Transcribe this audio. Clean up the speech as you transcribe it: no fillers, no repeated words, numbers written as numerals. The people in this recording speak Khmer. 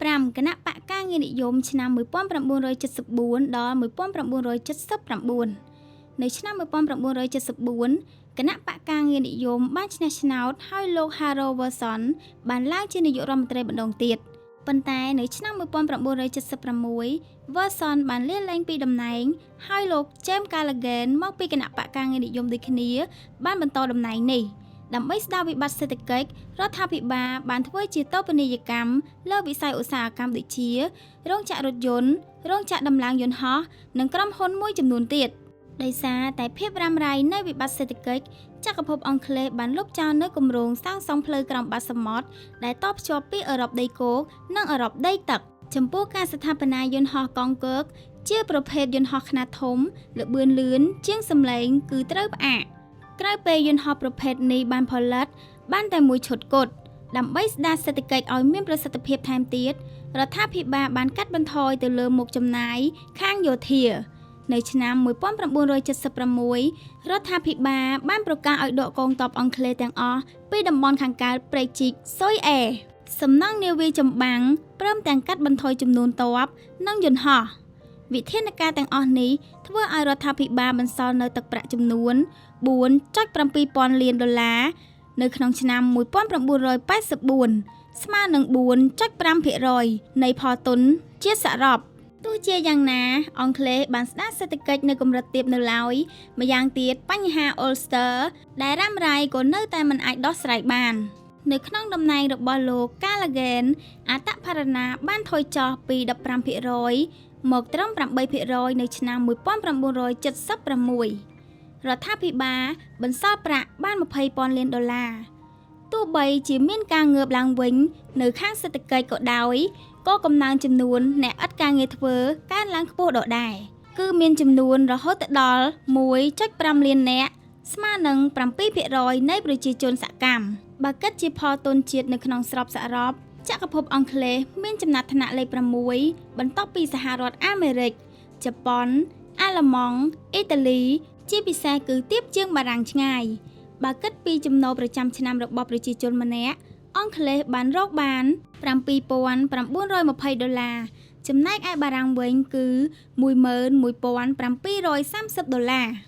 5. គណៈបកការងារនិយមឆ្នាំ 1974 ដល់ 1979 នៅឆ្នាំ 1974 គណៈបកការងារនិយមបានឈ្នះឆ្នោតហើយលោក Harold Wilson បានឡើងជានាយករដ្ឋមន្ត្រីម្ដងទៀត ប៉ុន្តែនៅឆ្នាំ 1976 Wilson បានលាលែងពីតំណែងហើយលោក James Callaghan មកពីគណៈបកការងារនិយមដូចគ្នាបានបន្តតំណែងនេះ ដើម្បីស្ដារវិបត្តិសេដ្ឋកិច្ចរដ្ឋាភិបាលបានធ្វើជាតូបនីយកម្មលើវិស័យឧស្សាហកម្មដូចជារោងចក្ររថយន្តរោងចក្រដំឡើងយន្តហោះនិងក្រុមហ៊ុនមួយចំនួនទៀតដោយសារតែភាពរ៉ាំរ៉ៃនៃវិបត្តិសេដ្ឋកិច្ចចក្រភពអង់គ្លេសបានលុបចោលនូវគម្រោងសាងសង់ផ្លូវក្រោមបាតសមុទ្រដែលតភ្ជាប់ពីអឺរ៉ុបដីគោកនិងអឺរ៉ុបដីទឹកចំពោះការស្ថាបនាយន្តហោះកង់កើកជាប្រភេទយន្តហោះខ្នាតធំល្បឿនលឿនជាងសម្លេងគឺត្រូវផ្អាកក្រោយពេលយន្តហោះប្រភេទនេះបានផលិតបានតែមួយឈុតគត់ដើម្បីស្ដារសេដ្ឋកិច្ចឲ្យមានប្រសិទ្ធភាពថែមទៀតរដ្ឋាភិបាលបានកាត់បន្ថយទៅលើមុខចំណាយខាងយោធានៅឆ្នាំ 1976 រដ្ឋាភិបាលបានប្រកាសឲ្យដកកងទ័ពអង់គ្លេសទាំងអស់ពីតំបន់ខាងកើតព្រែកជីកស៊ុយអែសំណង់នាវាចម្បាំងព្រមទាំងកាត់បន្ថយចំនួនទ័ពនិងយន្តហោះវិធានការទាំងអស់នេះធ្វើឲ្យរដ្ឋាភិបាលបន្សល់នៅទឹកប្រាក់ចំនួន 4.7 ពាន់លានដុល្លារនៅក្នុងឆ្នាំ 1984 ស្មើនឹង 4.5% នៃផលទុនជាតិសរុបទោះជាយ៉ាងណាអង់គ្លេសបានស្ដារសេដ្ឋកិច្ចនៅកម្រិតទាបនៅឡើយម្យ៉ាងទៀតបញ្ហា Ulster ដែលរ៉ាំរ៉ៃក៏នៅតែមិនអាចដោះស្រាយបាននៅក្នុងតំណែងរបស់លោក Callaghan អត្តផរណាបានថយចុះពី 15% មកត្រឹម 8% នៅឆ្នាំ 1976 រដ្ឋាភិបាលបន្សល់ប្រាក់បាន 20 ពាន់លានដុល្លារទោះបីជាមានការងើបឡើងវិញនៅខាងសេដ្ឋកិច្ចក៏ដោយក៏កំណើនចំនួនអ្នកឥតការងារធ្វើកើនឡើងខ្ពស់ដដែលគឺមានចំនួនរហូតដល់ 1.5 លាននាក់ស្មើនឹង 7% នៃប្រជាជនសកម្មបើគិតជាផលទុនជាតិនៅក្នុងស្របសរុបចក្រភពអង់គ្លេសមានចំណាត់ថ្នាក់លេខ 6 បន្ទាប់ពីសហរដ្ឋអាមេរិកជប៉ុនអាល្លឺម៉ង់អ៊ីតាលីជាពិសេសគឺទាបជាងបារាំងឆ្ងាយបើគិតពីចំណូលប្រចាំឆ្នាំរបស់ប្រជាជនម្នាក់អង់គ្លេសបានរកបាន $7,920 ចំណែកឯបារាំងវិញគឺ $11,730